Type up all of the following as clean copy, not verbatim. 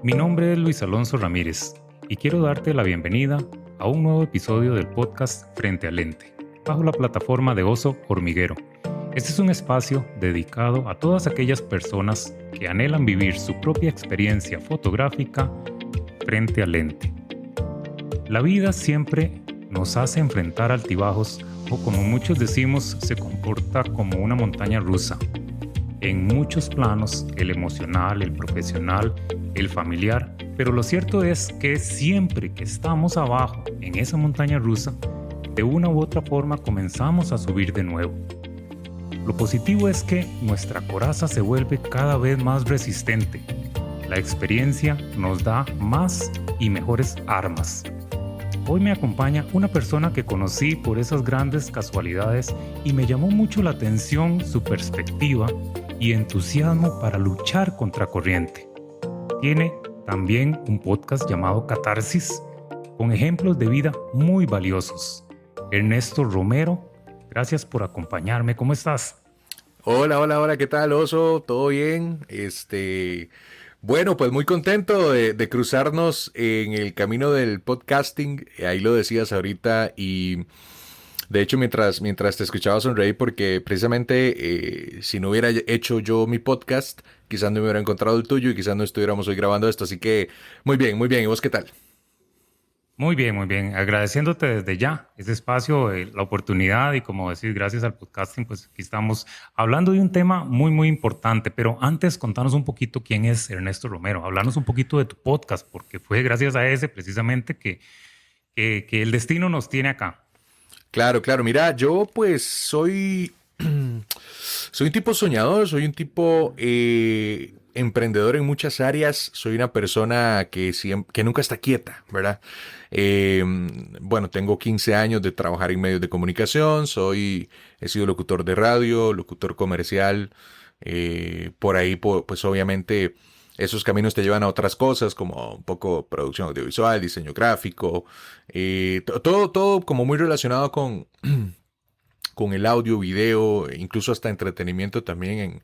Mi nombre es Luis Alonso Ramírez y quiero darte la bienvenida a un nuevo episodio del podcast Frente al Lente, bajo la plataforma de Oso Hormiguero. Este es un espacio dedicado a todas aquellas personas que anhelan vivir su propia experiencia fotográfica frente al lente. La vida siempre nos hace enfrentar altibajos o, como muchos decimos, se comporta como una montaña rusa. En muchos planos, el emocional, el profesional, el familiar, pero lo cierto es que siempre que estamos abajo en esa montaña rusa, de una u otra forma comenzamos a subir de nuevo. Lo positivo es que nuestra coraza se vuelve cada vez más resistente. La experiencia nos da más y mejores armas. Hoy me acompaña una persona que conocí por esas grandes casualidades y me llamó mucho la atención su perspectiva y entusiasmo para luchar contra corriente. Tiene también un podcast llamado Catarsis, con ejemplos de vida muy valiosos. Ernesto Romero, gracias por acompañarme. ¿Cómo estás? Hola, ¿qué tal, Oso? ¿Todo bien? Bueno, pues muy contento de cruzarnos en el camino del podcasting. Ahí lo decías ahorita y de hecho mientras te escuchaba sonreí porque precisamente si no hubiera hecho yo mi podcast, quizás no me hubiera encontrado el tuyo y quizás no estuviéramos hoy grabando esto. Así que muy bien, muy bien. ¿Y vos qué tal? Muy bien. Agradeciéndote desde ya ese espacio, la oportunidad y como decir, gracias al podcasting, pues aquí estamos hablando de un tema muy importante. Pero antes, contanos un poquito quién es Ernesto Romero. Hablarnos un poquito de tu podcast, porque fue gracias a ese precisamente que el destino nos tiene acá. Claro. Mira, yo pues soy un tipo soñador, soy un tipo emprendedor en muchas áreas, soy una persona que nunca está quieta, ¿verdad? Bueno, tengo 15 años de trabajar en medios de comunicación, he sido locutor de radio, locutor comercial, por ahí pues obviamente esos caminos te llevan a otras cosas como un poco producción audiovisual, diseño gráfico, todo como muy relacionado con el audio, video, incluso hasta entretenimiento también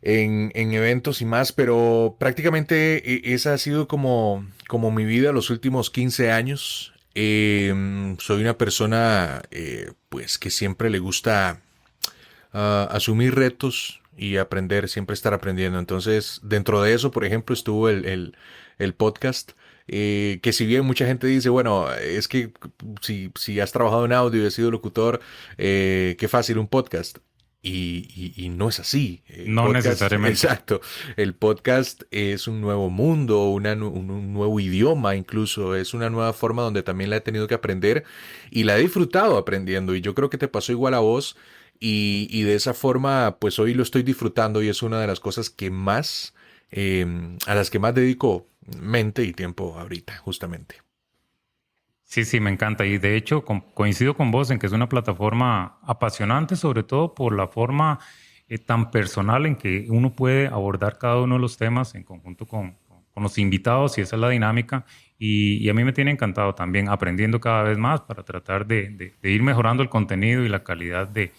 en eventos y más, pero prácticamente esa ha sido como mi vida los últimos 15 años. Soy una persona pues que siempre le gusta asumir retos y aprender, siempre estar aprendiendo. Entonces, dentro de eso, por ejemplo, estuvo el podcast. Que si bien mucha gente dice, bueno, es que si has trabajado en audio y has sido locutor, qué fácil un podcast. Y no es así. No necesariamente. Exacto. El podcast es un nuevo mundo, un nuevo idioma incluso. Es una nueva forma donde también la he tenido que aprender y la he disfrutado aprendiendo. Y yo creo que te pasó igual a vos. Y de esa forma, pues hoy lo estoy disfrutando y es una de las cosas a las que más dedico mente y tiempo ahorita, justamente. Sí, me encanta. Y de hecho coincido con vos en que es una plataforma apasionante, sobre todo por la forma tan personal en que uno puede abordar cada uno de los temas en conjunto con los invitados, y esa es la dinámica. Y a mí me tiene encantado también aprendiendo cada vez más para tratar de ir mejorando el contenido y la calidad de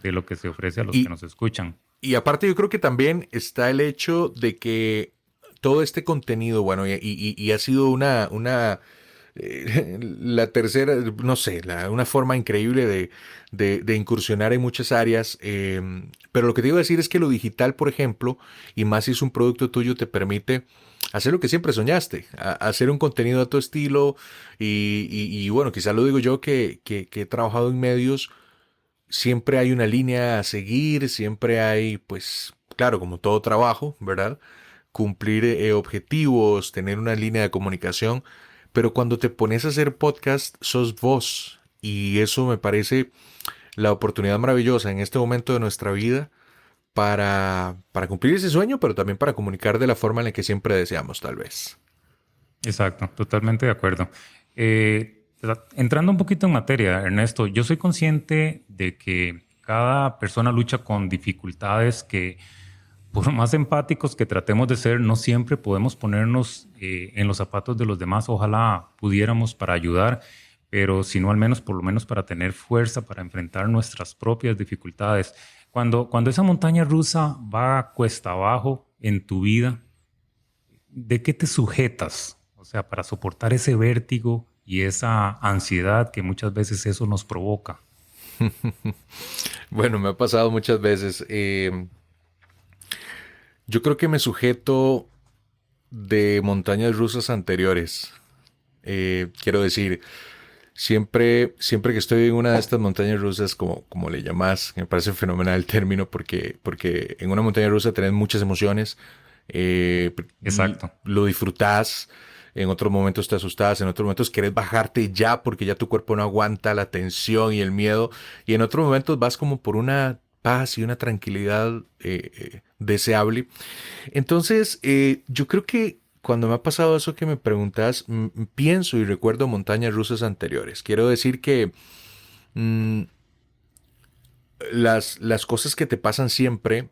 lo que se ofrece a los que nos escuchan. Y aparte yo creo que también está el hecho de que todo este contenido, bueno, y ha sido la tercera, no sé, una forma increíble de incursionar en muchas áreas. Pero lo que te iba a decir es que lo digital, por ejemplo, y más si es un producto tuyo, te permite hacer lo que siempre soñaste, hacer un contenido a tu estilo. Y bueno, quizás lo digo yo que he trabajado en medios. Siempre hay una línea a seguir, siempre hay, pues, claro, como todo trabajo, ¿verdad? Cumplir objetivos, tener una línea de comunicación, pero cuando te pones a hacer podcast, sos vos. Y eso me parece la oportunidad maravillosa en este momento de nuestra vida para cumplir ese sueño, pero también para comunicar de la forma en la que siempre deseamos, tal vez. Exacto, totalmente de acuerdo. Entrando un poquito en materia, Ernesto, yo soy consciente de que cada persona lucha con dificultades que, por más empáticos que tratemos de ser, no siempre podemos ponernos en los zapatos de los demás. Ojalá pudiéramos para ayudar, pero si no, al menos, por lo menos para tener fuerza para enfrentar nuestras propias dificultades. Cuando esa montaña rusa va cuesta abajo en tu vida, ¿de qué te sujetas? O sea, para soportar ese vértigo y esa ansiedad que muchas veces eso nos provoca. Bueno, me ha pasado muchas veces. Yo creo que me sujeto de montañas rusas anteriores. Quiero decir, siempre que estoy en una de estas montañas rusas, como le llamas, me parece fenomenal el término, porque en una montaña rusa tenés muchas emociones, eh, Exacto. lo disfrutás, en otros momentos te asustás, en otros momentos querés bajarte ya porque ya tu cuerpo no aguanta la tensión y el miedo, y en otros momentos vas como por una paz y una tranquilidad deseable. Entonces, yo creo que cuando me ha pasado eso que me preguntas, pienso y recuerdo montañas rusas anteriores. Quiero decir que mm, las cosas que te pasan siempre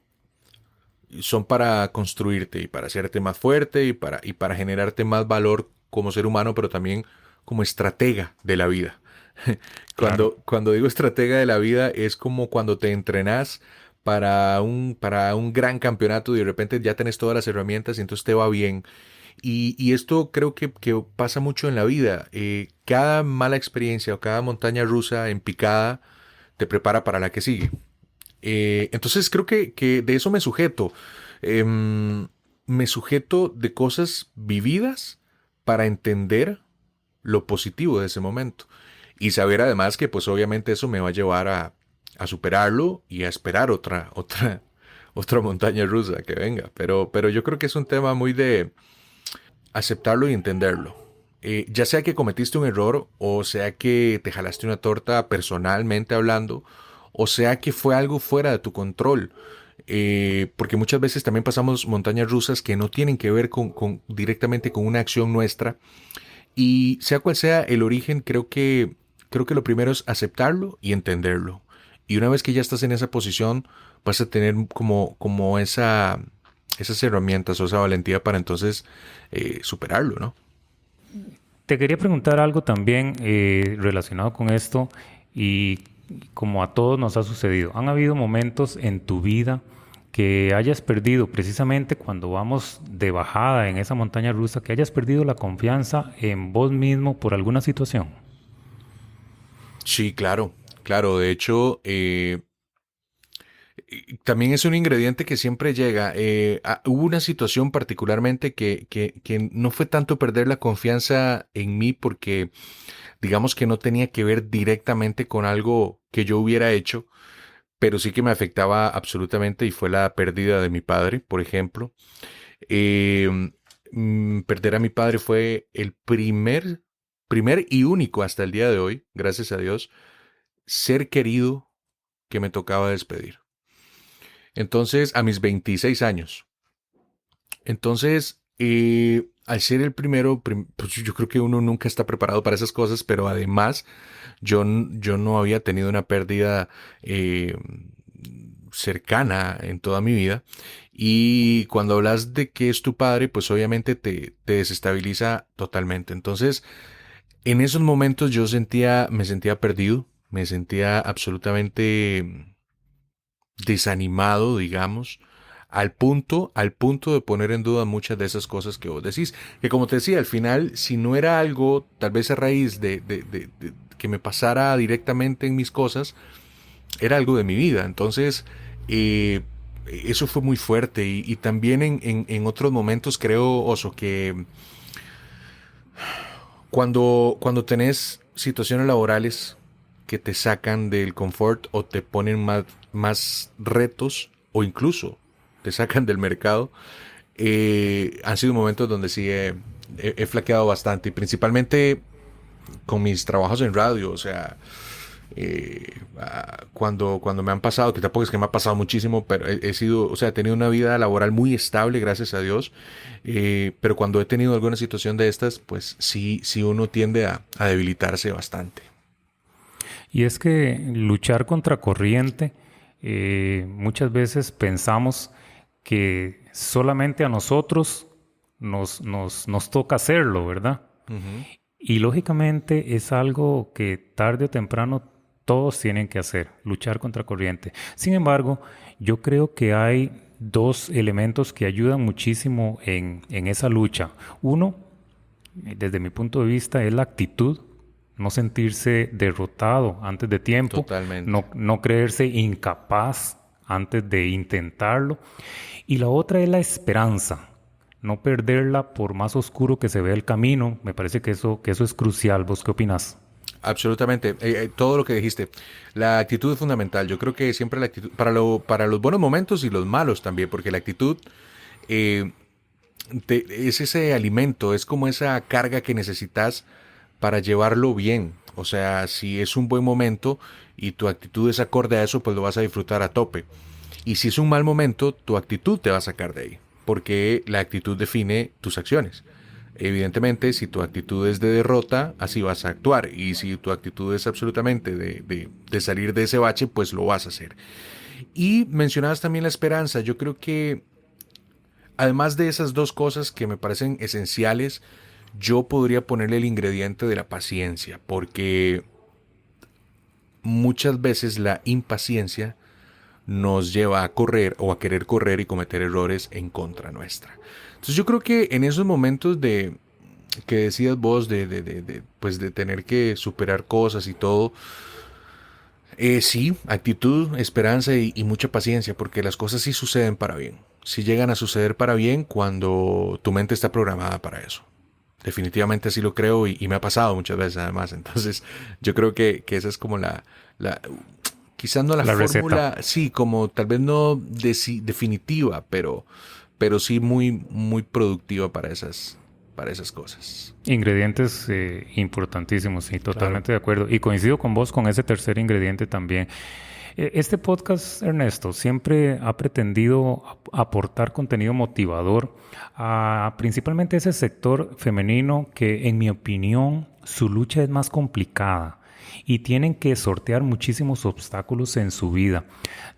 son para construirte y para hacerte más fuerte y para generarte más valor como ser humano, pero también como estratega de la vida. Claro. Cuando digo estratega de la vida es como cuando te entrenas para un gran campeonato y de repente ya tenés todas las herramientas y entonces te va bien. Y esto creo que pasa mucho en la vida. Cada mala experiencia o cada montaña rusa en picada te prepara para la que sigue. Entonces creo que de eso me sujeto. Me sujeto de cosas vividas para entender lo positivo de ese momento. Y saber además que pues obviamente eso me va a llevar a superarlo y a esperar otra montaña rusa que venga. Pero yo creo que es un tema muy de aceptarlo y entenderlo. Ya sea que cometiste un error, o sea que te jalaste una torta personalmente hablando, o sea que fue algo fuera de tu control. Porque muchas veces también pasamos montañas rusas que no tienen que ver directamente con una acción nuestra. Y sea cual sea el origen, creo que lo primero es aceptarlo y entenderlo. Y una vez que ya estás en esa posición, vas a tener como esas herramientas o esa valentía para entonces superarlo, ¿no? Te quería preguntar algo también relacionado con esto y como a todos nos ha sucedido. ¿Han habido momentos en tu vida que hayas perdido precisamente cuando vamos de bajada en esa montaña rusa, que hayas perdido la confianza en vos mismo por alguna situación? Sí, claro, claro. De hecho, y también es un ingrediente que siempre llega. Hubo una situación particularmente que no fue tanto perder la confianza en mí porque digamos que no tenía que ver directamente con algo que yo hubiera hecho, pero sí que me afectaba absolutamente y fue la pérdida de mi padre, por ejemplo. Eh, Perder a mi padre fue el primer y único hasta el día de hoy, gracias a Dios, ser querido que me tocaba despedir. Entonces, a mis 26 años. Entonces, al ser el primero, pues yo creo que uno nunca está preparado para esas cosas, pero además yo no había tenido una pérdida cercana en toda mi vida. Y cuando hablas de que es tu padre, pues obviamente te desestabiliza totalmente. Entonces, en esos momentos me sentía perdido, me sentía absolutamente desanimado, digamos, al punto de poner en duda muchas de esas cosas que vos decís. Que como te decía, al final, si no era algo, tal vez a raíz de que me pasara directamente en mis cosas, era algo de mi vida. Entonces, eso fue muy fuerte. Y también en otros momentos creo, Oso, que cuando tenés situaciones laborales que te sacan del confort o te ponen más retos o incluso te sacan del mercado, han sido momentos donde sí he flaqueado bastante y principalmente con mis trabajos en radio, o sea, cuando me han pasado, que tampoco es que me ha pasado muchísimo, pero he sido, o sea, he tenido una vida laboral muy estable, gracias a Dios, pero cuando he tenido alguna situación de estas, pues sí uno tiende a debilitarse bastante. Y es que luchar contra corriente, muchas veces pensamos que solamente a nosotros nos toca hacerlo, ¿verdad? Ujú. Y lógicamente es algo que tarde o temprano todos tienen que hacer, luchar contra corriente. Sin embargo, yo creo que hay dos elementos que ayudan muchísimo en esa lucha. Uno, desde mi punto de vista, es la actitud, no sentirse derrotado antes de tiempo, Totalmente. no creerse incapaz antes de intentarlo. Y la otra es la esperanza, no perderla por más oscuro que se vea el camino. Me parece que eso es crucial. ¿Vos qué opinás? Absolutamente. Todo lo que dijiste. La actitud es fundamental. Yo creo que siempre la actitud, para los buenos momentos y los malos también, porque la actitud eh, es ese alimento, es como esa carga que necesitas para llevarlo bien. O sea, si es un buen momento y tu actitud es acorde a eso, pues lo vas a disfrutar a tope. Y si es un mal momento, tu actitud te va a sacar de ahí, porque la actitud define tus acciones. Evidentemente, si tu actitud es de derrota, así vas a actuar. Y si tu actitud es absolutamente de salir de ese bache, pues lo vas a hacer. Y mencionabas también la esperanza. Yo creo que además de esas dos cosas que me parecen esenciales, yo podría ponerle el ingrediente de la paciencia, porque muchas veces la impaciencia nos lleva a correr o a querer correr y cometer errores en contra nuestra. Entonces yo creo que en esos momentos de que decías vos pues de tener que superar cosas y todo, sí, actitud, esperanza y mucha paciencia, porque las cosas sí suceden para bien. Sí llegan a suceder para bien cuando tu mente está programada para eso. Definitivamente así lo creo y me ha pasado muchas veces además. Entonces yo creo que esa es como la quizás no la La receta. fórmula, sí, como tal vez no definitiva, pero sí muy productiva para esas cosas. Ingredientes importantísimos, sí, Claro. totalmente de acuerdo. Y coincido con vos con ese tercer ingrediente también. Este podcast, Ernesto, siempre ha pretendido aportar contenido motivador a principalmente ese sector femenino que, en mi opinión, su lucha es más complicada y tienen que sortear muchísimos obstáculos en su vida.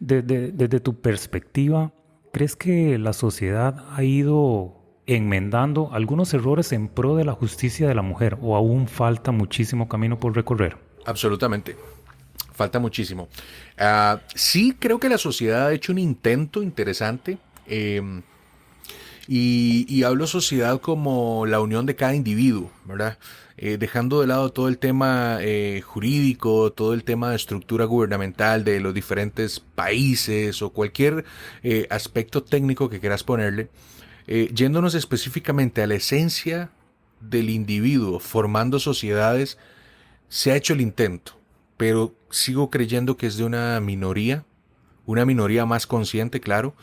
Desde tu perspectiva, ¿crees que la sociedad ha ido enmendando algunos errores en pro de la justicia de la mujer o aún falta muchísimo camino por recorrer? Absolutamente. Falta muchísimo. Sí, creo que la sociedad ha hecho un intento interesante. Y hablo sociedad como la unión de cada individuo, ¿verdad? Dejando de lado todo el tema jurídico, todo el tema de estructura gubernamental de los diferentes países o cualquier aspecto técnico que quieras ponerle, yéndonos específicamente a la esencia del individuo formando sociedades, se ha hecho el intento, pero sigo creyendo que es de una minoría más consciente, claro,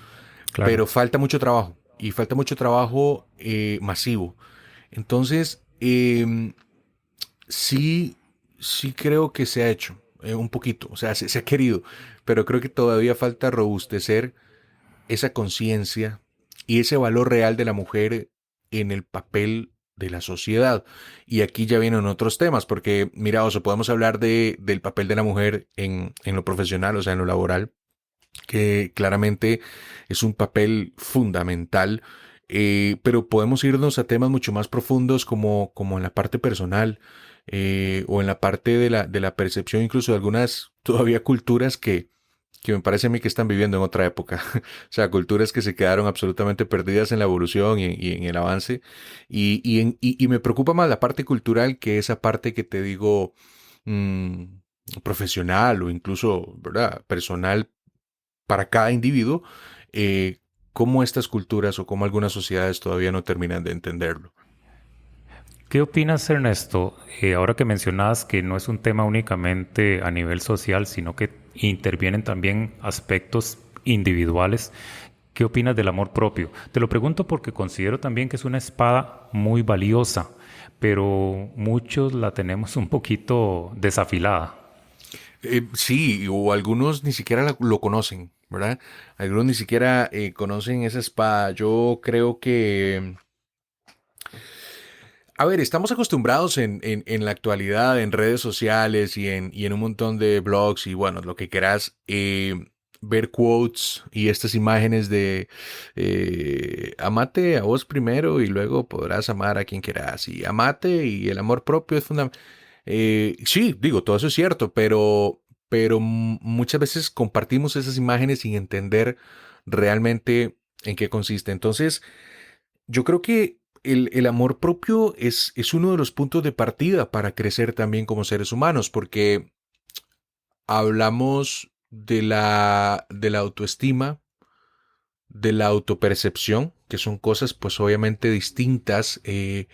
Claro. pero falta mucho trabajo y falta mucho trabajo masivo. Entonces, sí, sí creo que se ha hecho un poquito, o sea, se ha querido, pero creo que todavía falta robustecer esa conciencia y ese valor real de la mujer en el papel de la sociedad. Y aquí ya vienen otros temas, porque mira, o sea, podemos hablar del papel de la mujer en lo profesional, o sea, en lo laboral, que claramente es un papel fundamental, pero podemos irnos a temas mucho más profundos como en la parte personal o en la parte de la percepción incluso de algunas todavía culturas que me parece a mí que están viviendo en otra época. O sea, culturas que se quedaron absolutamente perdidas en la evolución y en el avance. Y me preocupa más la parte cultural que esa parte que te digo mm, profesional o incluso, ¿verdad? Personal para cada individuo, cómo estas culturas o cómo algunas sociedades todavía no terminan de entenderlo. ¿Qué opinas, Ernesto? Ahora que mencionas que no es un tema únicamente a nivel social, sino que intervienen también aspectos individuales. ¿Qué opinas del amor propio? Te lo pregunto porque considero también que es una espada muy valiosa, pero muchos la tenemos un poquito desafilada. Sí, o algunos ni siquiera lo conocen, ¿verdad? Algunos ni siquiera conocen esa espada. Yo creo que a ver, estamos acostumbrados en la actualidad, en redes sociales y en un montón de blogs y bueno, lo que quieras, ver quotes y estas imágenes de amate a vos primero y luego podrás amar a quien quieras y amate y el amor propio es fundamental. Sí, digo, todo eso es cierto, pero muchas veces compartimos esas imágenes sin entender realmente en qué consiste. Entonces, yo creo que el amor propio es uno de los puntos de partida para crecer también como seres humanos, porque hablamos de la autoestima, de la autopercepción, que son cosas pues obviamente distintas, y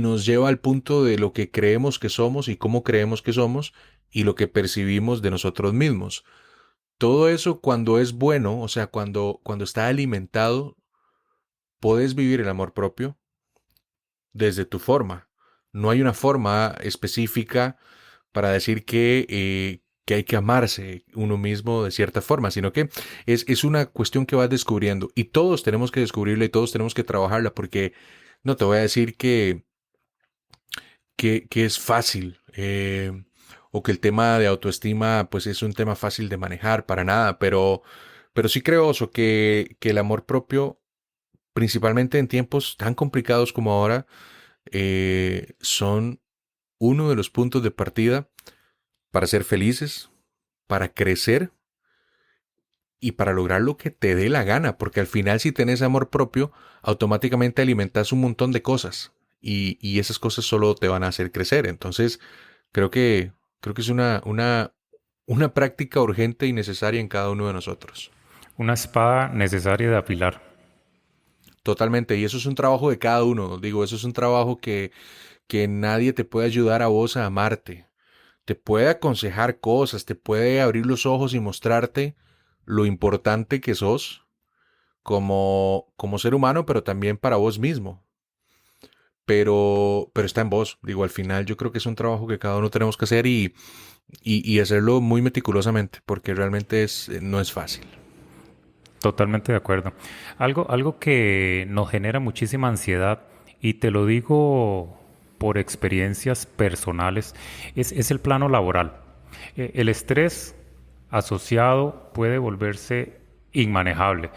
nos lleva al punto de lo que creemos que somos y cómo creemos que somos y lo que percibimos de nosotros mismos. Todo eso cuando es bueno, o sea, cuando está alimentado, puedes vivir el amor propio desde tu forma. No hay una forma específica para decir que hay que amarse uno mismo de cierta forma, sino que es una cuestión que vas descubriendo y todos tenemos que descubrirla y todos tenemos que trabajarla porque no te voy a decir que es fácil o que el tema de autoestima pues es un tema fácil de manejar para nada, pero sí creo Oso, que el amor propio, principalmente en tiempos tan complicados como ahora, son uno de los puntos de partida para ser felices, para crecer y para lograr lo que te dé la gana, porque al final si tenés amor propio, automáticamente alimentas un montón de cosas y esas cosas solo te van a hacer crecer. Entonces, creo que, creo que es una práctica urgente y necesaria en cada uno de nosotros. Una espada necesaria de afilar. Totalmente, y eso es un trabajo de cada uno, digo, eso es un trabajo que nadie te puede ayudar a vos a amarte. Te puede aconsejar cosas, te puede abrir los ojos y mostrarte lo importante que sos como ser humano, pero también para vos mismo. Pero está en vos. Digo, al final yo creo que es un trabajo que cada uno tenemos que hacer y hacerlo muy meticulosamente, porque realmente no es fácil. Totalmente de acuerdo. Algo que nos genera muchísima ansiedad, y te lo digo por experiencias personales, es el plano laboral. El estrés asociado puede volverse inmanejable.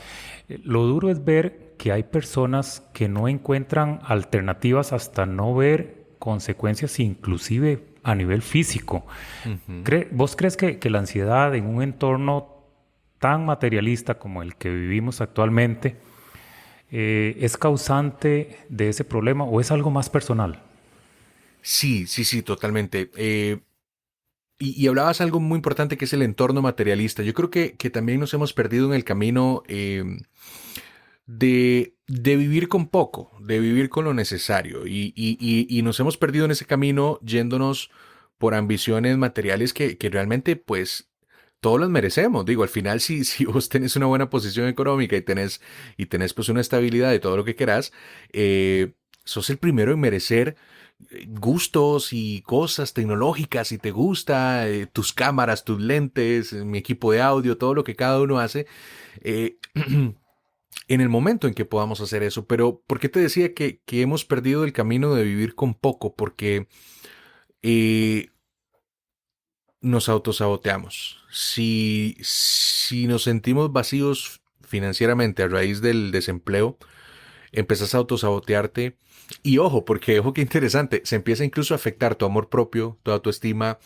Lo duro es ver que hay personas que no encuentran alternativas hasta no ver consecuencias inclusive a nivel físico. Ujú. ¿Vos crees que la ansiedad en un entorno tan materialista como el que vivimos actualmente es causante de ese problema o es algo más personal? Sí, sí, sí, totalmente. Y hablabas algo muy importante que es el entorno materialista. Yo creo que también nos hemos perdido en el camino de vivir con poco, de vivir con lo necesario. Y nos hemos perdido en ese camino yéndonos por ambiciones materiales que realmente, pues, todos las merecemos. Digo, al final, si vos tenés una buena posición económica y tenés pues una estabilidad de todo lo que querás, sos el primero en merecer gustos y cosas tecnológicas si te gusta, tus cámaras, tus lentes, mi equipo de audio, todo lo que cada uno hace. eh, en el momento en que podamos hacer eso. Pero, ¿por qué te decía que hemos perdido el camino de vivir con poco? Porque eh, nos autosaboteamos. Si nos sentimos vacíos financieramente a raíz del desempleo, empezás a autosabotearte. Y ojo, porque ojo qué interesante, se empieza incluso a afectar tu amor propio, tu autoestima,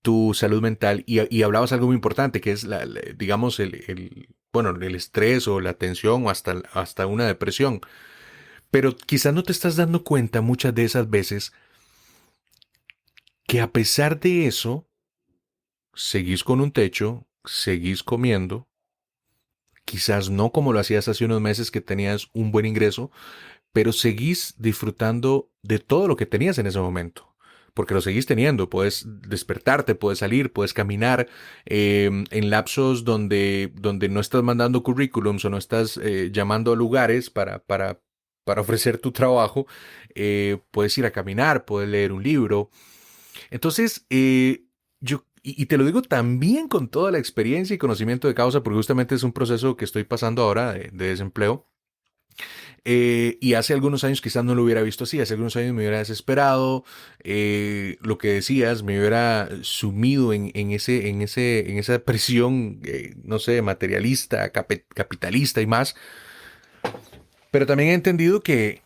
tu salud mental. Y hablabas algo muy importante, que es, digamos, bueno, el estrés o la tensión o hasta una depresión. Pero quizás no te estás dando cuenta muchas de esas veces que a pesar de eso, seguís con un techo, seguís comiendo, quizás no como lo hacías hace unos meses que tenías un buen ingreso, pero seguís disfrutando de todo lo que tenías en ese momento. Porque lo seguís teniendo, puedes despertarte, puedes salir, puedes caminar en lapsos donde no estás mandando currículums o no estás llamando a lugares para ofrecer tu trabajo, puedes ir a caminar, puedes leer un libro. Entonces, y te lo digo también con toda la experiencia y conocimiento de causa, porque justamente es un proceso que estoy pasando ahora de desempleo. Y hace algunos años quizás no lo hubiera visto así, hace algunos años me hubiera desesperado, lo que decías, me hubiera sumido en esa presión, no sé, materialista, capitalista y más. Pero también he entendido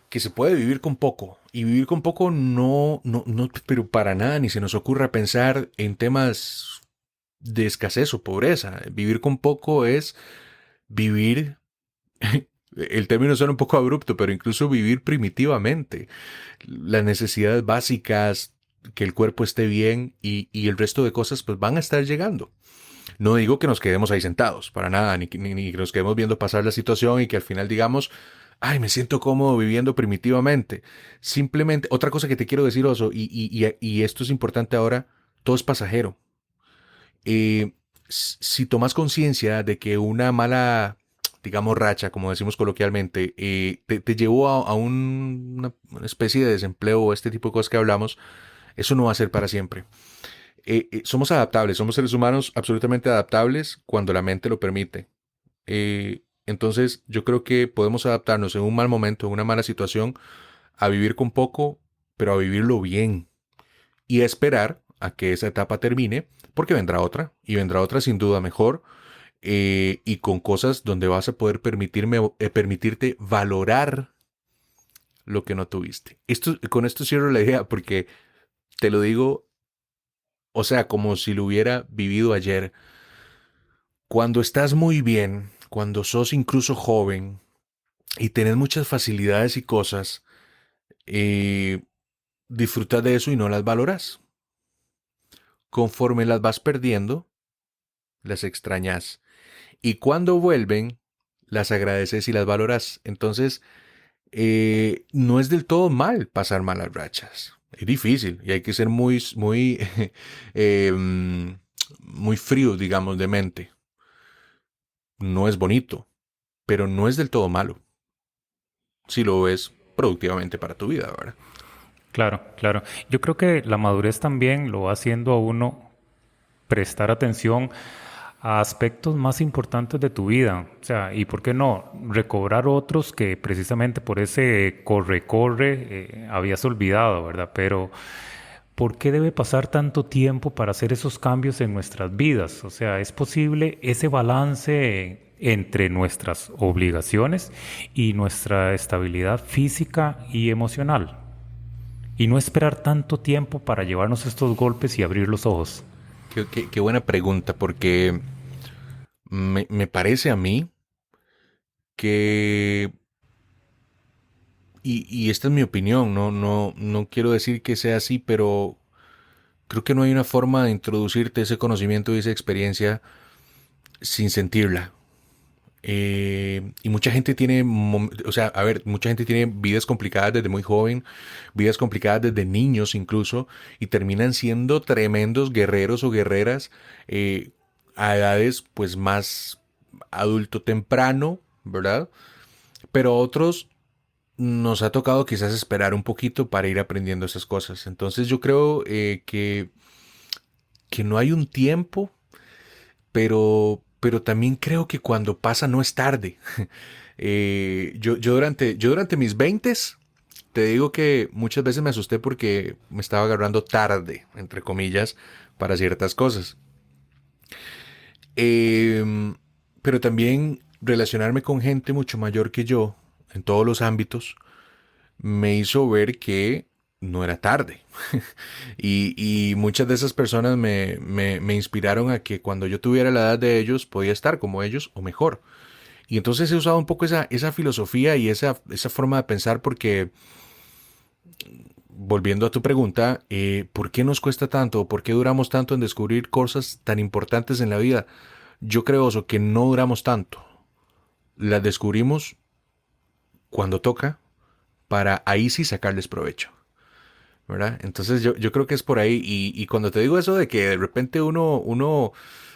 que se puede vivir con poco. Y vivir con poco no, pero para nada ni se nos ocurra pensar en temas de escasez o pobreza. Vivir con poco es vivir, el término suena un poco abrupto, pero incluso vivir primitivamente. Las necesidades básicas, que el cuerpo esté bien y el resto de cosas pues van a estar llegando. No digo que nos quedemos ahí sentados, para nada, ni que nos quedemos viendo pasar la situación y que al final digamos, ay, me siento cómodo viviendo primitivamente. Simplemente, otra cosa que te quiero decir, Oso, y esto es importante ahora, todo es pasajero. Si tomas conciencia de que una mala, digamos, racha, como decimos coloquialmente, te llevó a una especie de desempleo o este tipo de cosas que hablamos, eso no va a ser para siempre. Somos adaptables, somos seres humanos absolutamente adaptables cuando la mente lo permite. Entonces yo creo que podemos adaptarnos en un mal momento, en una mala situación, a vivir con poco, pero a vivirlo bien y a esperar a que esa etapa termine, porque vendrá otra y vendrá otra sin duda mejor, y con cosas donde vas a poder permitirte valorar lo que no tuviste. Con esto cierro la idea porque te lo digo, o sea, como si lo hubiera vivido ayer. Cuando estás muy bien, cuando sos incluso joven y tenés muchas facilidades y cosas, eh, disfrutas de eso y no las valoras. Conforme las vas perdiendo, las extrañas. Y cuando vuelven, las agradeces y las valoras. Entonces, no es del todo mal pasar malas rachas. Es difícil y hay que ser muy frío, digamos, de mente. No es bonito, pero no es del todo malo. Si lo ves productivamente para tu vida, ¿verdad? Claro, claro. Yo creo que la madurez también lo va haciendo a uno prestar atención a aspectos más importantes de tu vida. O sea, y por qué no, recobrar otros que precisamente por ese corre-corre habías olvidado, ¿verdad? Pero ¿por qué debe pasar tanto tiempo para hacer esos cambios en nuestras vidas? O sea, ¿es posible ese balance entre nuestras obligaciones y nuestra estabilidad física y emocional? Y no esperar tanto tiempo para llevarnos estos golpes y abrir los ojos. Qué buena pregunta, porque me parece a mí que, y esta es mi opinión, no quiero decir que sea así, pero creo que no hay una forma de introducirte ese conocimiento y esa experiencia sin sentirla. Y mucha gente tiene, o sea, a ver, mucha gente tiene vidas complicadas desde muy joven, vidas complicadas desde niños incluso, y terminan siendo tremendos guerreros o guerreras a edades pues más adulto temprano, ¿verdad? Pero a otros nos ha tocado quizás esperar un poquito para ir aprendiendo esas cosas. Entonces yo creo que no hay un tiempo, pero también creo que cuando pasa no es tarde. Yo durante mis veintes, te digo que muchas veces me asusté porque me estaba agarrando tarde, entre comillas, para ciertas cosas. Pero también relacionarme con gente mucho mayor que yo, en todos los ámbitos, me hizo ver que no era tarde. Y muchas de esas personas me inspiraron a que cuando yo tuviera la edad de ellos podía estar como ellos o mejor. Y entonces he usado un poco esa filosofía y esa forma de pensar porque, volviendo a tu pregunta, ¿por qué nos cuesta tanto o por qué duramos tanto en descubrir cosas tan importantes en la vida? Yo creo, Oso, que no duramos tanto. Las descubrimos cuando toca para ahí sí sacarles provecho. ¿Verdad? Entonces yo creo que es por ahí. Y cuando te digo eso de que de repente uno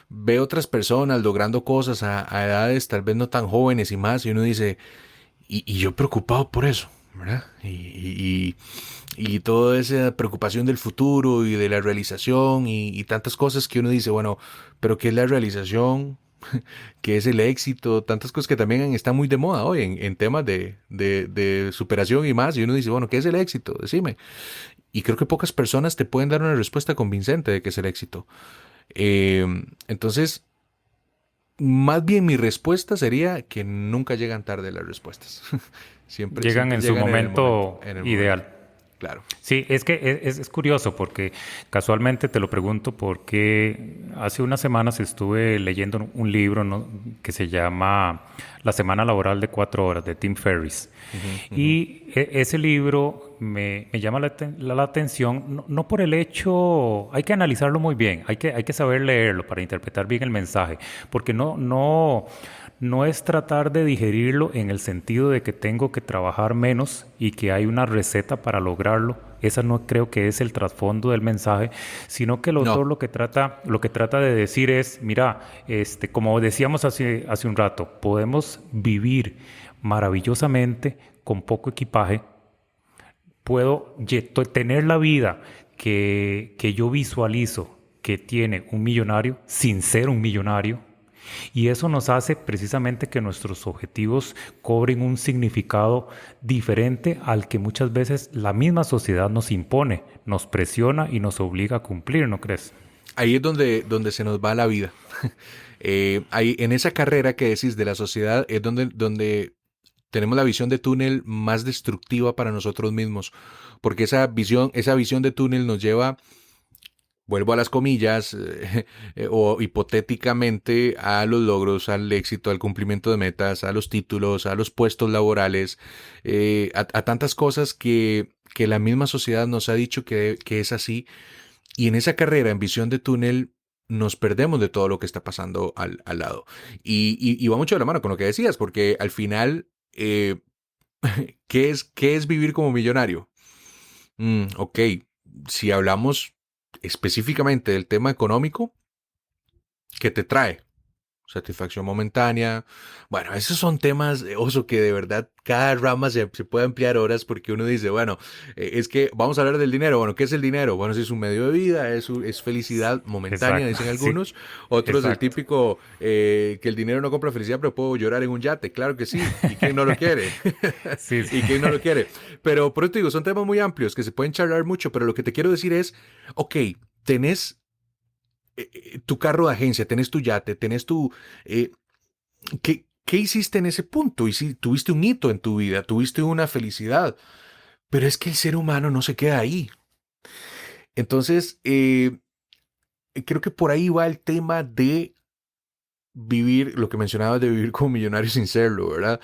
ve otras personas logrando cosas a edades tal vez no tan jóvenes y más, y uno dice, y yo preocupado por eso, ¿verdad? Y toda esa preocupación del futuro y de la realización y tantas cosas que uno dice, bueno, pero ¿qué es la realización? ¿Qué es el éxito? Tantas cosas que también están muy de moda hoy en temas de superación y más. Y uno dice, bueno, ¿qué es el éxito? Decime. Y creo que pocas personas te pueden dar una respuesta convincente de qué es el éxito. Entonces, más bien mi respuesta sería que nunca llegan tarde las respuestas. Siempre, Llegan siempre en su llegan en el momento. momento En el momento. ideal. Claro. Sí, es que es curioso porque casualmente te lo pregunto porque hace unas semanas estuve leyendo un libro, ¿no?, que se llama La Semana Laboral de 4 Horas de Tim Ferriss. Ujú, ujú. Y ese libro me llama la atención, no por el hecho, hay que analizarlo muy bien, hay que saber leerlo para interpretar bien el mensaje, porque no es tratar de digerirlo en el sentido de que tengo que trabajar menos y que hay una receta para lograrlo. Esa no creo que es el trasfondo del mensaje, sino que el autor No. lo que trata de decir es, mira, como decíamos hace un rato, podemos vivir maravillosamente con poco equipaje. Puedo tener la vida que yo visualizo que tiene un millonario sin ser un millonario. Y eso nos hace precisamente que nuestros objetivos cobren un significado diferente al que muchas veces la misma sociedad nos impone, nos presiona y nos obliga a cumplir, ¿no crees? Ahí es donde se nos va la vida. Ahí, en esa carrera que decís de la sociedad es donde tenemos la visión de túnel más destructiva para nosotros mismos. Porque esa visión de túnel nos lleva, vuelvo a las comillas, o hipotéticamente a los logros, al éxito, al cumplimiento de metas, a los títulos, a los puestos laborales, a tantas cosas que la misma sociedad nos ha dicho que es así. Y en esa carrera, en visión de túnel, nos perdemos de todo lo que está pasando al lado. Y va mucho de la mano con lo que decías, porque al final, qué es vivir como millonario? Ok, si hablamos específicamente del tema económico, ¿qué te trae? Satisfacción momentánea. Bueno, esos son temas, oso, que de verdad cada rama se puede ampliar horas porque uno dice, bueno, es que vamos a hablar del dinero. Bueno, ¿qué es el dinero? Bueno, si es un medio de vida, es felicidad momentánea, Exacto, dicen sí, algunos. Otros, el exacto. típico, que el dinero no compra felicidad, pero puedo llorar en un yate. Claro que sí. ¿Y quién no lo quiere? Sí, sí. ¿Y quién no lo quiere? Pero por eso te digo, son temas muy amplios que se pueden charlar mucho, pero lo que te quiero decir es, ok, tenés tu carro de agencia, tenés tu yate, tenés tu... eh, ¿qué hiciste en ese punto? Y si tuviste un hito en tu vida, tuviste una felicidad, pero es que el ser humano no se queda ahí. Entonces, creo que por ahí va el tema de vivir, lo que mencionabas de vivir como millonario sin serlo, ¿verdad?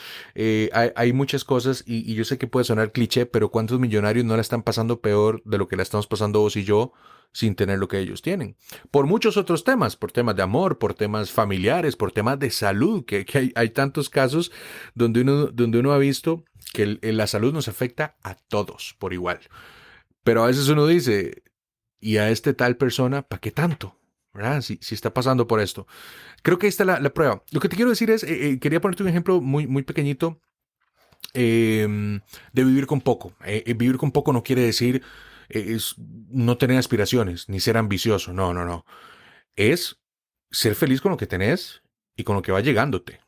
Hay muchas cosas y yo sé que puede sonar cliché, pero ¿cuántos millonarios no la están pasando peor de lo que la estamos pasando vos y yo sin tener lo que ellos tienen? Por muchos otros temas, por temas de amor, por temas familiares, por temas de salud, que hay tantos casos donde uno ha visto que la salud nos afecta a todos por igual. Pero a veces uno dice, ¿y a este tal persona, para qué tanto? ¿Verdad? Si está pasando por esto. Creo que ahí está la prueba. Lo que te quiero decir es, quería ponerte un ejemplo muy pequeñito, de vivir con poco. Vivir con poco no quiere decir, no tener aspiraciones, ni ser ambicioso. No, no, no. Es ser feliz con lo que tenés y con lo que va llegándote.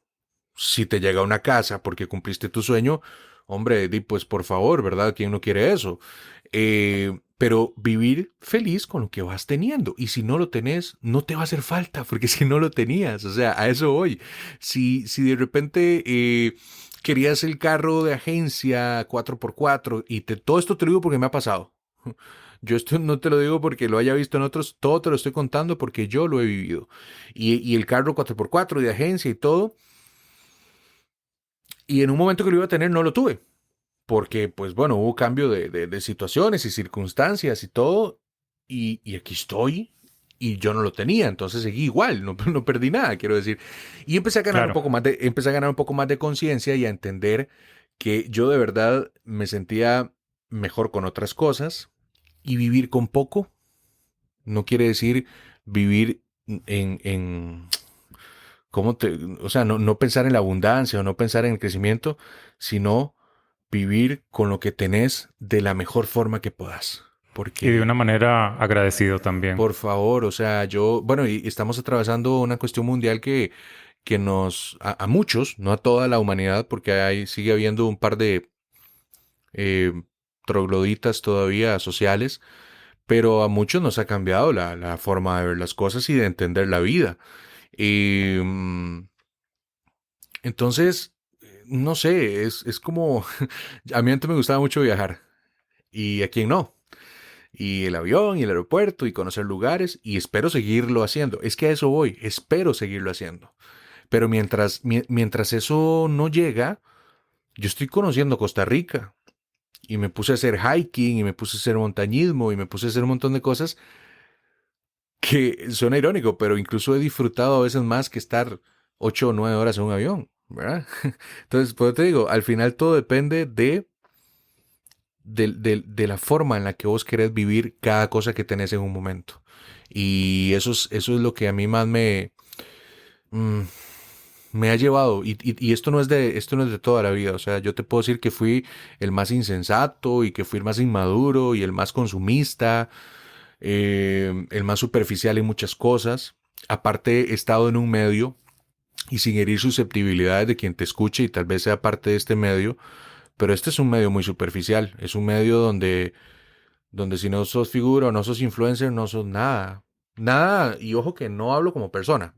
Si te llega una casa porque cumpliste tu sueño, hombre, pues por favor, ¿verdad? ¿Quién no quiere eso? Pero vivir feliz con lo que vas teniendo. Y si no lo tenés, no te va a hacer falta, porque si no lo tenías, o sea, a eso voy. Si de repente, querías el carro de agencia 4x4 y todo esto te lo digo porque me ha pasado. Yo esto no te lo digo porque lo haya visto en otros, todo te lo estoy contando porque yo lo he vivido. Y el carro 4x4 de agencia y todo, y en un momento que lo iba a tener no lo tuve porque pues bueno, hubo cambio de situaciones y circunstancias y todo, y aquí estoy, y yo no lo tenía, entonces seguí igual, no, no perdí nada, quiero decir. Y empecé a ganar un Claro. poco más empecé a ganar un poco más de conciencia y a entender que yo de verdad me sentía mejor con otras cosas, y vivir con poco no quiere decir vivir en ¿cómo te, o sea, no pensar en la abundancia o no pensar en el crecimiento, sino vivir con lo que tenés de la mejor forma que puedas. Y de Porque, una manera agradecido también. por favor, o sea, bueno, y estamos atravesando una cuestión mundial que a muchos, no a toda la humanidad, porque sigue habiendo un par de eh, trogloditas todavía sociales, pero a muchos nos ha cambiado la forma de ver las cosas y de entender la vida. Y, Entonces, no sé, es como, a mí antes me gustaba mucho viajar y a quién no. Y el avión y el aeropuerto y conocer lugares y espero seguirlo haciendo. Es que a eso voy, espero seguirlo haciendo. Pero mientras eso no llega, yo estoy conociendo Costa Rica y me puse a hacer hiking y me puse a hacer montañismo y me puse a hacer un montón de cosas que suena irónico, pero incluso he disfrutado a veces más que estar 8 o 9 horas en un avión, ¿verdad? Entonces, pues te digo, al final todo depende de la forma en la que vos querés vivir cada cosa que tenés en un momento. Y eso es lo que a mí más mm, me ha llevado. Y esto no es de toda la vida. O sea, yo te puedo decir que fui el más insensato y que fui el más inmaduro y el más consumista, el más superficial en muchas cosas. Aparte, he estado en un medio y sin herir susceptibilidades de quien te escuche y tal vez sea parte de este medio, pero este es un medio muy superficial. Es un medio donde si no sos figura o no sos influencer, no sos nada. Nada, y ojo que no hablo como persona.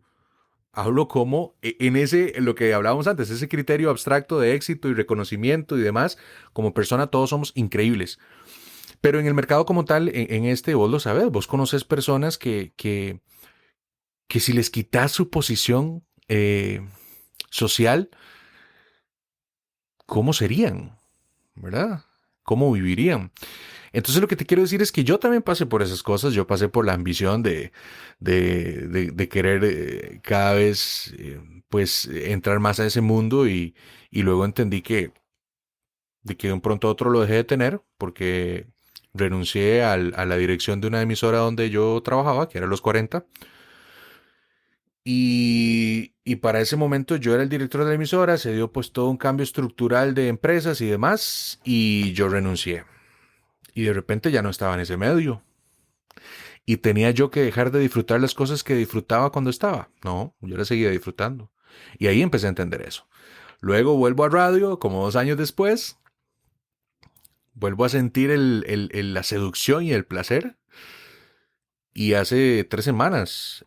Hablo como en lo que hablábamos antes, ese criterio abstracto de éxito y reconocimiento y demás. Como persona todos somos increíbles. Pero en el mercado como tal, en vos lo sabés, vos conoces personas que si les quitas su posición social, ¿cómo serían? ¿Verdad? ¿Cómo vivirían? Entonces lo que te quiero decir es que yo también pasé por esas cosas, yo pasé por la ambición de querer cada vez pues entrar más a ese mundo y luego entendí que de un pronto a otro lo dejé de tener porque renuncié a la dirección de una emisora donde yo trabajaba, que era Los 40, y para ese momento yo era el director de la emisora, se dio pues todo un cambio estructural de empresas y demás, y yo renuncié. Y de repente ya no estaba en ese medio. Y tenía yo que dejar de disfrutar las cosas que disfrutaba cuando estaba. No, yo las seguía disfrutando. Y ahí empecé a entender eso. Luego vuelvo a radio, como 2 años después. Vuelvo a sentir la seducción y el placer. Y hace 3 semanas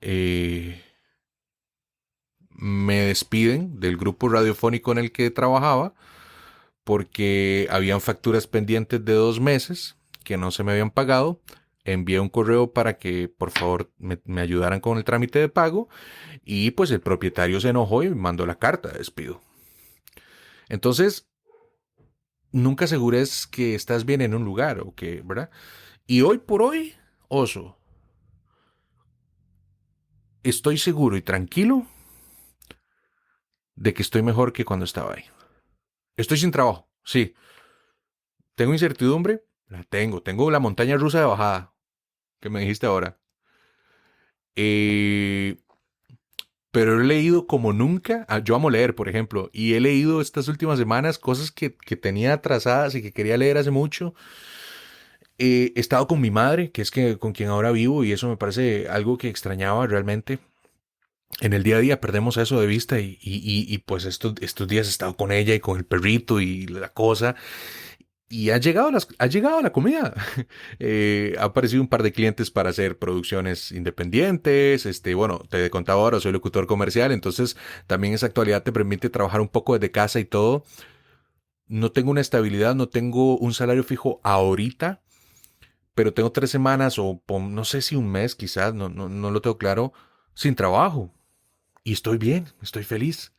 me despiden del grupo radiofónico en el que trabajaba porque habían facturas pendientes de 2 meses que no se me habían pagado. Envié un correo para que por favor me ayudaran con el trámite de pago y pues el propietario se enojó y me mandó la carta de despido. Entonces, nunca asegures que estás bien en un lugar o que, ¿verdad? Y hoy por hoy, oso, estoy seguro y tranquilo de que estoy mejor que cuando estaba ahí. Estoy sin trabajo, sí. ¿Tengo incertidumbre? La tengo. Tengo la montaña rusa de bajada que me dijiste ahora. Eh, pero he leído como nunca. Yo amo leer, por ejemplo, y he leído estas últimas semanas cosas que tenía atrasadas y que quería leer hace mucho. He estado con mi madre, que es con quien ahora vivo, y eso me parece algo que extrañaba realmente. En el día a día perdemos eso de vista y pues estos días he estado con ella y con el perrito y la cosa. Y ha llegado la comida. Ha aparecido un par de clientes para hacer producciones independientes. Bueno, te contaba ahora, soy locutor comercial, entonces también esa actualidad te permite trabajar un poco desde casa y todo. No tengo una estabilidad, no tengo un salario fijo ahorita, pero tengo 3 semanas o no sé si un mes quizás, no lo tengo claro, sin trabajo. Y estoy bien, estoy feliz.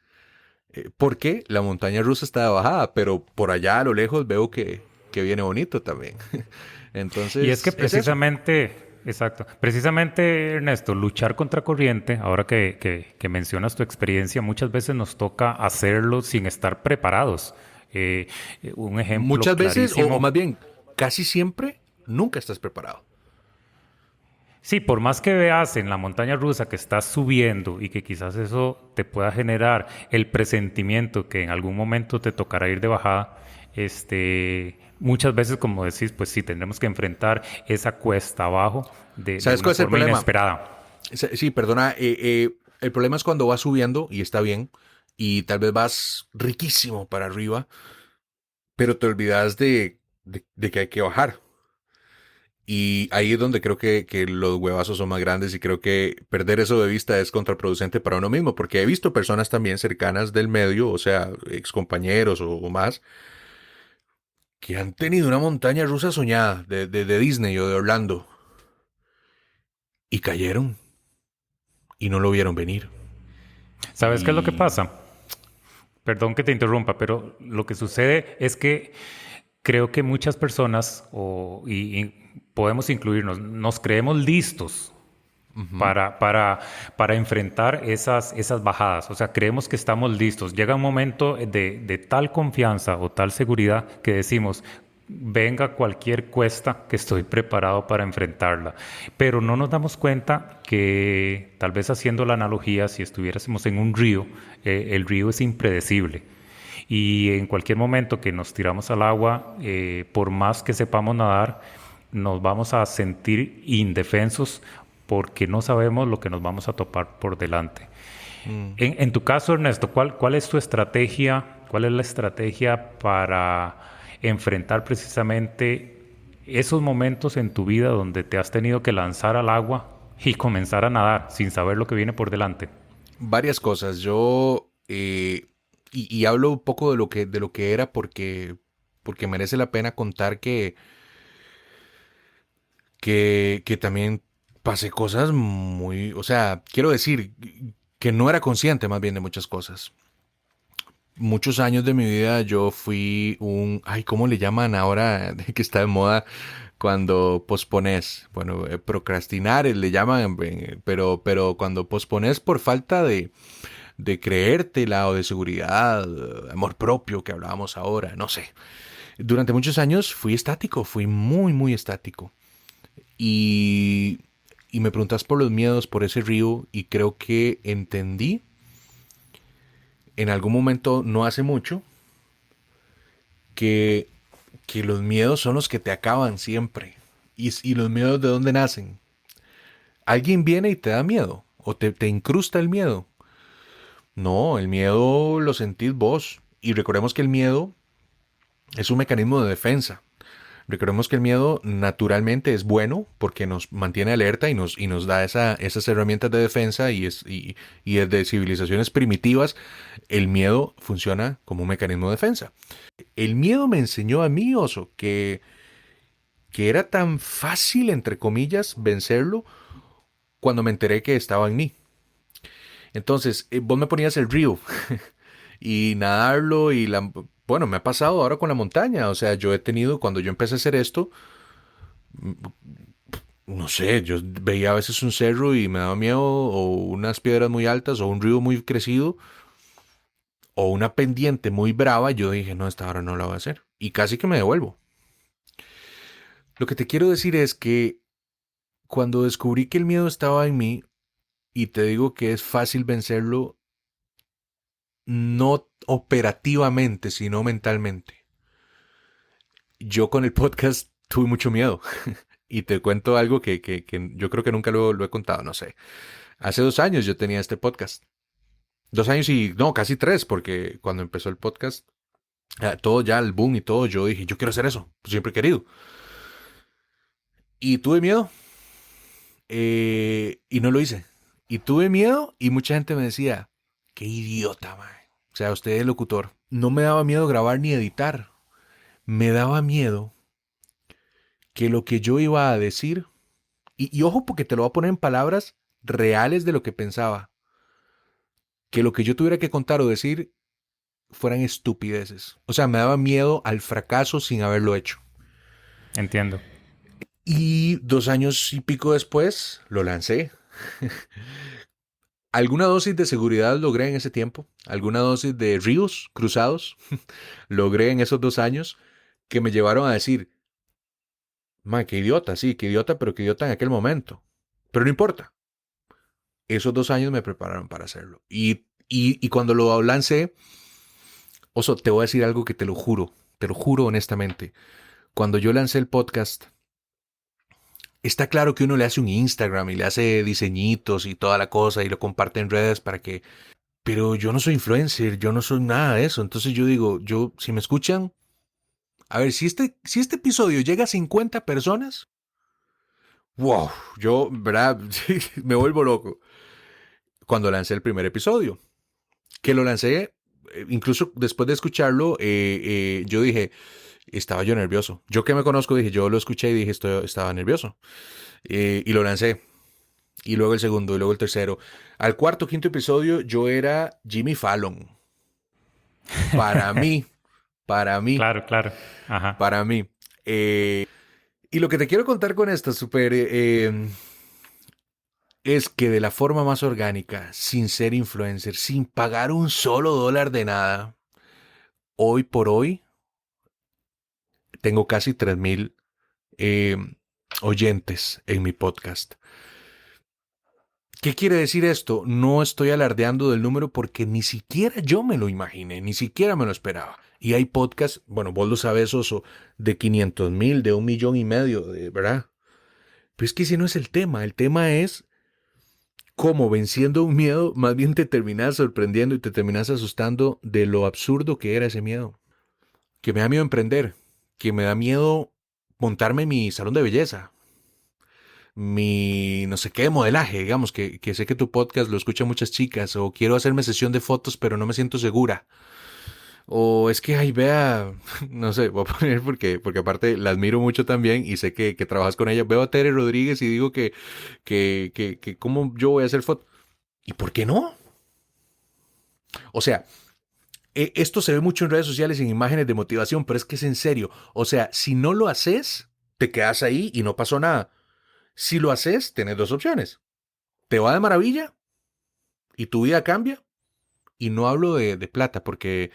Porque la montaña rusa está de bajada, pero por allá a lo lejos veo que viene bonito también. Y es que Entonces, es eso. precisamente, exacto, precisamente Ernesto, luchar contra corriente, ahora que mencionas tu experiencia, muchas veces nos toca hacerlo sin estar preparados. Eh, un ejemplo Muchas veces, o clarísimo. más bien, casi siempre, nunca estás preparado. Sí, por más que veas en la montaña rusa que estás subiendo y que quizás eso te pueda generar el presentimiento que en algún momento te tocará ir de bajada, muchas veces, como decís, pues sí, tendremos que enfrentar esa cuesta abajo de ¿Sabes una cuál es el forma problema? inesperada. Sí, perdona. El problema es cuando vas subiendo y está bien, y tal vez vas riquísimo para arriba, pero te olvidas de que hay que bajar. Y ahí es donde creo que los huevazos son más grandes y creo que perder eso de vista es contraproducente para uno mismo, porque he visto personas también cercanas del medio, o sea, excompañeros o más, que han tenido una montaña rusa soñada de Disney o de Orlando y cayeron y no lo vieron venir. ¿Sabes qué es lo que Y pasa? Perdón que te interrumpa, pero lo que sucede es que creo que muchas personas, y podemos incluirnos, nos creemos listos ujú, para enfrentar esas bajadas. O sea, creemos que estamos listos. Llega un momento de tal confianza o tal seguridad que decimos, venga cualquier cuesta que estoy preparado para enfrentarla. Pero no nos damos cuenta que, tal vez haciendo la analogía, si estuviésemos en un río, el río es impredecible. Y en cualquier momento que nos tiramos al agua, por más que sepamos nadar, nos vamos a sentir indefensos porque no sabemos lo que nos vamos a topar por delante. mm. En tu caso, Ernesto, ¿cuál es tu estrategia? ¿Cuál es la estrategia para enfrentar precisamente esos momentos en tu vida donde te has tenido que lanzar al agua y comenzar a nadar sin saber lo que viene por delante? Varias cosas. Yo y hablo un poco de lo que era porque merece la pena contar que también pasé cosas muy, o sea, quiero decir que no era consciente más bien de muchas cosas. Muchos años de mi vida yo fui un, ay, ¿cómo le llaman ahora que está de moda cuando pospones? Bueno, procrastinar le llaman, pero cuando pospones por falta de creértela o de seguridad, amor propio que hablábamos ahora, no sé. Durante muchos años fui estático, fui muy, muy estático. Y, y me preguntas por los miedos, por ese río, y creo que entendí en algún momento, no hace mucho, que, que los miedos son los que te acaban siempre. Y los miedos de dónde nacen. Alguien viene y te da miedo, o te incrusta el miedo. No, el miedo lo sentís vos. Y recordemos que el miedo es un mecanismo de defensa. Recordemos que el miedo naturalmente es bueno porque nos mantiene alerta y nos da esas herramientas de defensa y desde civilizaciones primitivas el miedo funciona como un mecanismo de defensa. El miedo me enseñó a mí, Oso, que era tan fácil, entre comillas, vencerlo cuando me enteré que estaba en mí. Entonces, vos me ponías el río y nadarlo y la... Bueno, me ha pasado ahora con la montaña. O sea, yo he tenido, cuando yo empecé a hacer esto, no sé, yo veía a veces un cerro y me daba miedo, o unas piedras muy altas, o un río muy crecido, o una pendiente muy brava. Yo dije, no, esta hora no la voy a hacer. Y casi que me devuelvo. Lo que te quiero decir es que cuando descubrí que el miedo estaba en mí, y te digo que es fácil vencerlo, no operativamente, sino mentalmente. Yo con el podcast tuve mucho miedo. Y te cuento algo que yo creo que nunca lo he contado, no sé. Hace 2 años yo tenía este podcast. 2 años y, no, casi tres, porque cuando empezó el podcast, todo ya, el boom y todo, yo dije, yo quiero hacer eso, siempre he querido. Y tuve miedo, y no lo hice. Y tuve miedo y mucha gente me decía, qué idiota, man. O sea, usted es locutor. No me daba miedo grabar ni editar. Me daba miedo que lo que yo iba a decir, y ojo porque te lo voy a poner en palabras reales de lo que pensaba, que lo que yo tuviera que contar o decir fueran estupideces. O sea, me daba miedo al fracaso sin haberlo hecho. Entiendo. Y 2 años y pico después lo lancé. Alguna dosis de seguridad logré en ese tiempo, alguna dosis de ríos cruzados logré en esos 2 años que me llevaron a decir, man, qué idiota, sí, qué idiota, pero qué idiota en aquel momento. Pero no importa, esos 2 años me prepararon para hacerlo. Y cuando lo lancé, Oso, te voy a decir algo que te lo juro honestamente. Cuando yo lancé el podcast, está claro que uno le hace un Instagram y le hace diseñitos y toda la cosa y lo comparte en redes para que... Pero yo no soy influencer, yo no soy nada de eso. Entonces yo digo, si me escuchan, a ver, si este episodio llega a 50 personas, wow, yo, ¿verdad? Me vuelvo loco cuando lancé el primer episodio. Que lo lancé, incluso después de escucharlo, yo dije, estaba yo nervioso. Yo que me conozco, dije, yo lo escuché y dije, estaba nervioso. Y lo lancé. Y luego el segundo, y luego el tercero. Al cuarto, quinto episodio, yo era Jimmy Fallon. Para mí, para mí, Claro, claro. Ajá. para mí. Y lo que te quiero contar con esto, es que de la forma más orgánica, sin ser influencer, sin pagar un solo dólar de nada, hoy por hoy tengo casi 3,000 eh, oyentes en mi podcast. ¿Qué quiere decir esto? No estoy alardeando del número porque ni siquiera yo me lo imaginé, ni siquiera me lo esperaba. Y hay podcasts, bueno, vos lo sabes, Oso, de 500,000, de 1,5 millones, ¿verdad? Pero es que ese no es el tema es cómo venciendo un miedo, más bien te terminas sorprendiendo y te terminas asustando de lo absurdo que era ese miedo. Que me da miedo emprender, que me da miedo montarme mi salón de belleza, mi no sé qué modelaje, digamos, que sé que tu podcast lo escuchan muchas chicas, o quiero hacerme sesión de fotos pero no me siento segura. O es que, ay, vea, no sé, voy a poner porque aparte la admiro mucho también y sé que trabajas con ella. Veo a Tere Rodríguez y digo que cómo yo voy a hacer fotos. ¿Y por qué no? O sea, esto se ve mucho en redes sociales en imágenes de motivación, pero es que es en serio. O sea, si no lo haces, te quedas ahí y no pasó nada. Si lo haces, tienes dos opciones. Te va de maravilla y tu vida cambia. Y no hablo de plata, porque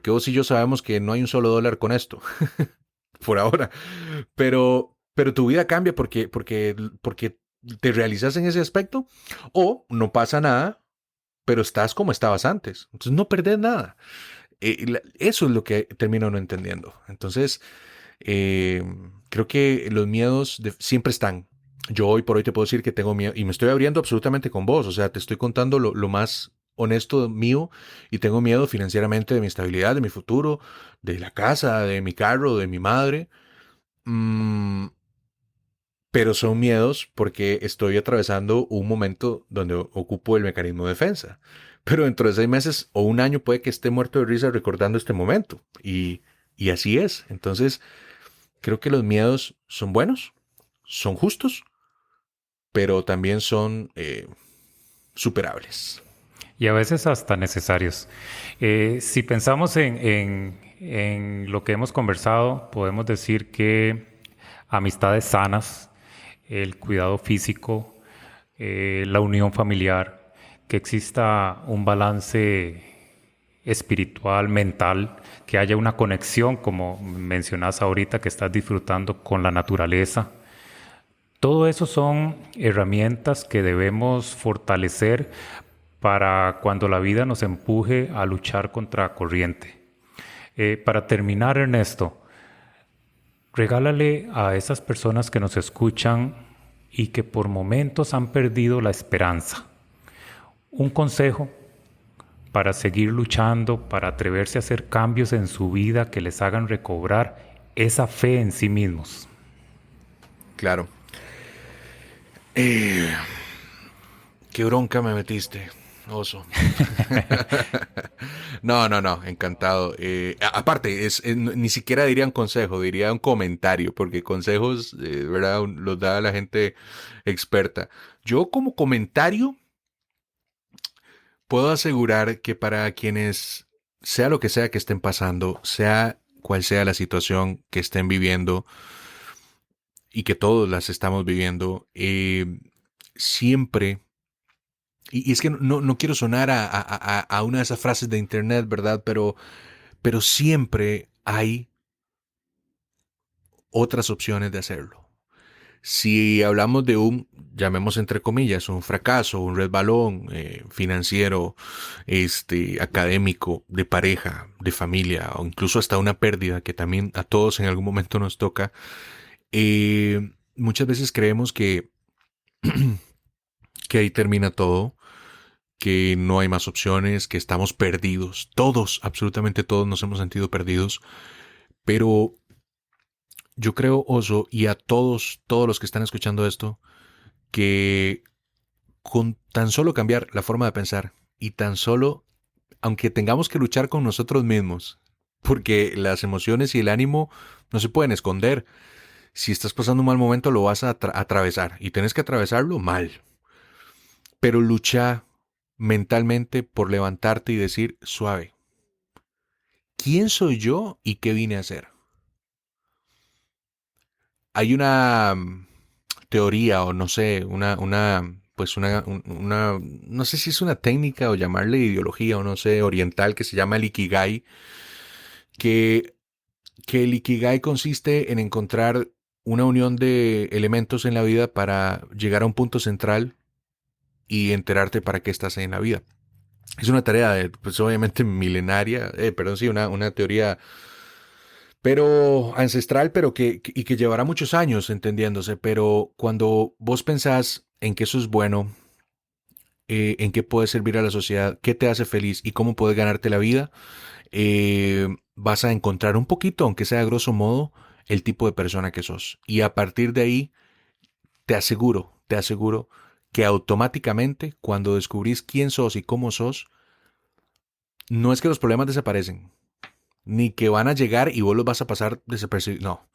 vos y yo sabemos que no hay un solo dólar con esto, por ahora. Pero tu vida cambia porque te realizas en ese aspecto, o no pasa nada, pero estás como estabas antes. Entonces no perdés nada. Eso es lo que termino no entendiendo. Entonces, eh, creo que los miedos siempre están. Yo hoy por hoy te puedo decir que tengo miedo y me estoy abriendo absolutamente con vos. O sea, te estoy contando lo más honesto mío y tengo miedo financieramente de mi estabilidad, de mi futuro, de la casa, de mi carro, de mi madre. Mm, pero son miedos porque estoy atravesando un momento donde ocupo el mecanismo de defensa. Pero dentro de 6 meses o un año puede que esté muerto de risa recordando este momento. Y así es. Entonces, creo que los miedos son buenos, son justos, pero también son superables. Y a veces hasta necesarios. Si pensamos en lo que hemos conversado, podemos decir que amistades sanas, el cuidado físico, la unión familiar, que exista un balance espiritual, mental, que haya una conexión, como mencionas ahorita, que estás disfrutando con la naturaleza. Todo eso son herramientas que debemos fortalecer para cuando la vida nos empuje a luchar contra corriente. Para terminar, Ernesto, regálale a esas personas que nos escuchan y que por momentos han perdido la esperanza un consejo para seguir luchando, para atreverse a hacer cambios en su vida que les hagan recobrar esa fe en sí mismos. Claro. Eh, qué bronca me metiste, oso. No, no, no, encantado. Aparte, ni siquiera diría un consejo, diría un comentario, porque consejos, ¿verdad? Los da la gente experta. Yo como comentario puedo asegurar que para quienes, sea lo que sea que estén pasando, sea cual sea la situación que estén viviendo y que todos las estamos viviendo, siempre, y es que no quiero sonar a una de esas frases de internet, ¿verdad? Pero siempre hay otras opciones de hacerlo. Si hablamos de un, llamemos entre comillas, un fracaso, un resbalón financiero, académico, de pareja, de familia, o incluso hasta una pérdida que también a todos en algún momento nos toca, muchas veces creemos que ahí termina todo, que no hay más opciones, que estamos perdidos. Todos, absolutamente todos nos hemos sentido perdidos, pero Yo creo, Oso, y a todos los que están escuchando esto, que con tan solo cambiar la forma de pensar y tan solo, aunque tengamos que luchar con nosotros mismos, porque las emociones y el ánimo no se pueden esconder. Si estás pasando un mal momento, lo vas a atravesar y tienes que atravesarlo mal. Pero lucha mentalmente por levantarte y decir, suave, ¿quién soy yo y qué vine a hacer? Hay una teoría o no sé, no sé si es una técnica o llamarle ideología o no sé, oriental que se llama el Ikigai, que, que el Ikigai consiste en encontrar una unión de elementos en la vida para llegar a un punto central y enterarte para qué estás en la vida. Es una tarea, pues obviamente milenaria, perdón, sí, una teoría, pero ancestral, pero y que llevará muchos años entendiéndose. Pero cuando vos pensás en que eso es bueno, en qué puede servir a la sociedad, qué te hace feliz y cómo puedes ganarte la vida, vas a encontrar un poquito, aunque sea a grosso modo, el tipo de persona que sos. Y a partir de ahí, te aseguro que automáticamente, cuando descubrís quién sos y cómo sos, no es que los problemas desaparecen, ni que van a llegar y vos los vas a pasar desapercibidos. No.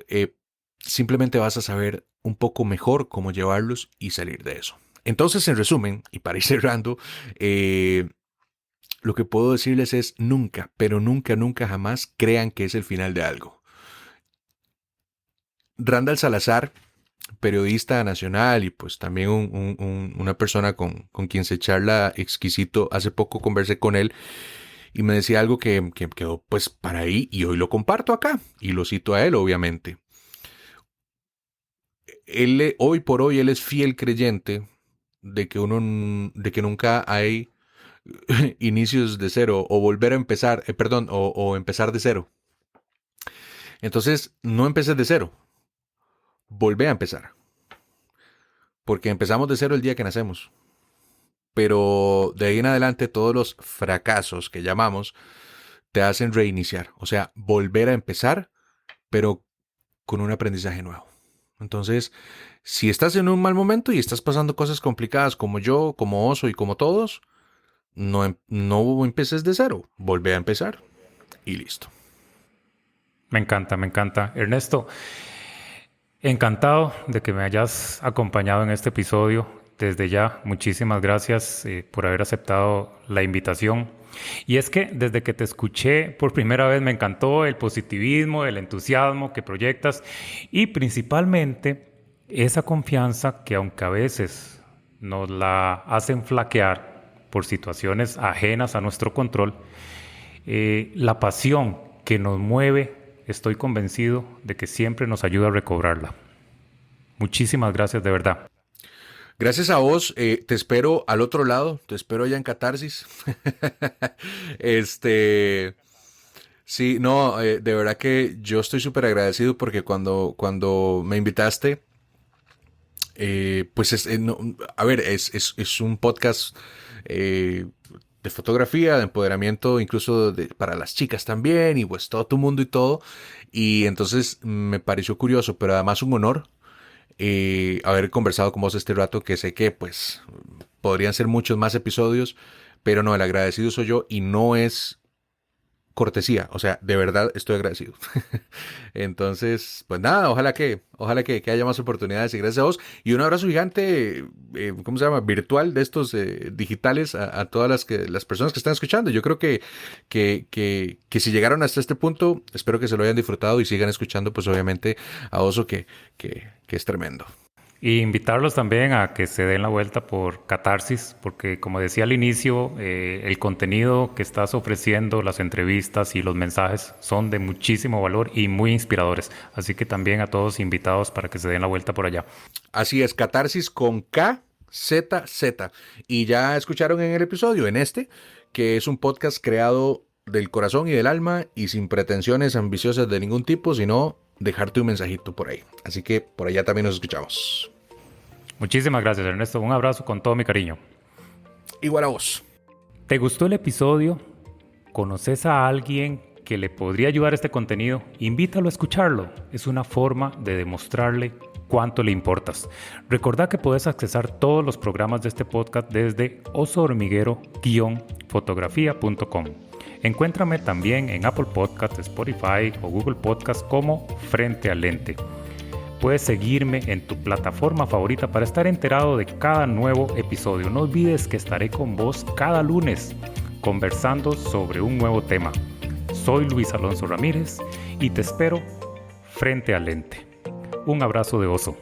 Eh, Simplemente vas a saber un poco mejor cómo llevarlos y salir de eso. Entonces, en resumen, y para ir cerrando, lo que puedo decirles es nunca, pero nunca, nunca jamás crean que es el final de algo. Randall Salazar, periodista nacional y pues también una persona con quien se charla exquisito, hace poco conversé con él y me decía algo que quedó pues para ahí y hoy lo comparto acá y lo cito a él obviamente. Él, hoy por hoy él es fiel creyente de que nunca hay inicios de cero o volver a empezar, perdón, o empezar de cero. Entonces, no empeces de cero, volvé a empezar, porque empezamos de cero el día que nacemos. Pero de ahí en adelante todos los fracasos que llamamos te hacen reiniciar, o sea, volver a empezar, pero con un aprendizaje nuevo. Entonces, si estás en un mal momento y estás pasando cosas complicadas como yo, como Oso y como todos, no empeces de cero, volvé a empezar y listo. Me encanta, me encanta. Ernesto, encantado de que me hayas acompañado en este episodio. Desde ya, muchísimas gracias por haber aceptado la invitación. Y es que desde que te escuché por primera vez me encantó el positivismo, el entusiasmo que proyectas y principalmente esa confianza que aunque a veces nos la hacen flaquear por situaciones ajenas a nuestro control, la pasión que nos mueve, estoy convencido de que siempre nos ayuda a recobrarla. Muchísimas gracias de verdad. Gracias a vos, te espero al otro lado, te espero allá en Catarsis. este, sí, no, de verdad que yo estoy súper agradecido porque cuando me invitaste, pues a ver, es un podcast eh, de fotografía, de empoderamiento, incluso para las chicas también, y pues todo tu mundo y todo. Y entonces me pareció curioso, pero además un honor haber conversado con vos este rato, que sé que pues podrían ser muchos más episodios, pero no, el agradecido soy yo y no es cortesía, o sea, de verdad estoy agradecido. Entonces, pues nada, ojalá que haya más oportunidades y gracias a vos. Y un abrazo gigante, ¿cómo se llama? Virtual de estos digitales a todas las personas que están escuchando. Yo creo que si llegaron hasta este punto, espero que se lo hayan disfrutado y sigan escuchando, pues obviamente a Oso que es tremendo. Y invitarlos también a que se den la vuelta por Catarsis, porque como decía al inicio, el contenido que estás ofreciendo, las entrevistas y los mensajes son de muchísimo valor y muy inspiradores. Así que también a todos invitados para que se den la vuelta por allá. Así es, Catarsis con KZZ. Y ya escucharon en el episodio, en este, que es un podcast creado del corazón y del alma y sin pretensiones ambiciosas de ningún tipo, sino dejarte un mensajito por ahí. Así que por allá también nos escuchamos. Muchísimas gracias, Ernesto. Un abrazo con todo mi cariño. Igual a vos. ¿Te gustó el episodio? ¿Conoces a alguien que le podría ayudar este contenido, invítalo a escucharlo. Es una forma de demostrarle cuánto le importas. Recordá que puedes accesar todos los programas de este podcast desde osohormiguero-fotografía.com. Encuéntrame también en Apple Podcasts, Spotify o Google Podcasts como Frente al Lente. Puedes seguirme en tu plataforma favorita para estar enterado de cada nuevo episodio. No olvides que estaré con vos cada lunes conversando sobre un nuevo tema. Soy Luis Alonso Ramírez y te espero frente al lente. Un abrazo de oso.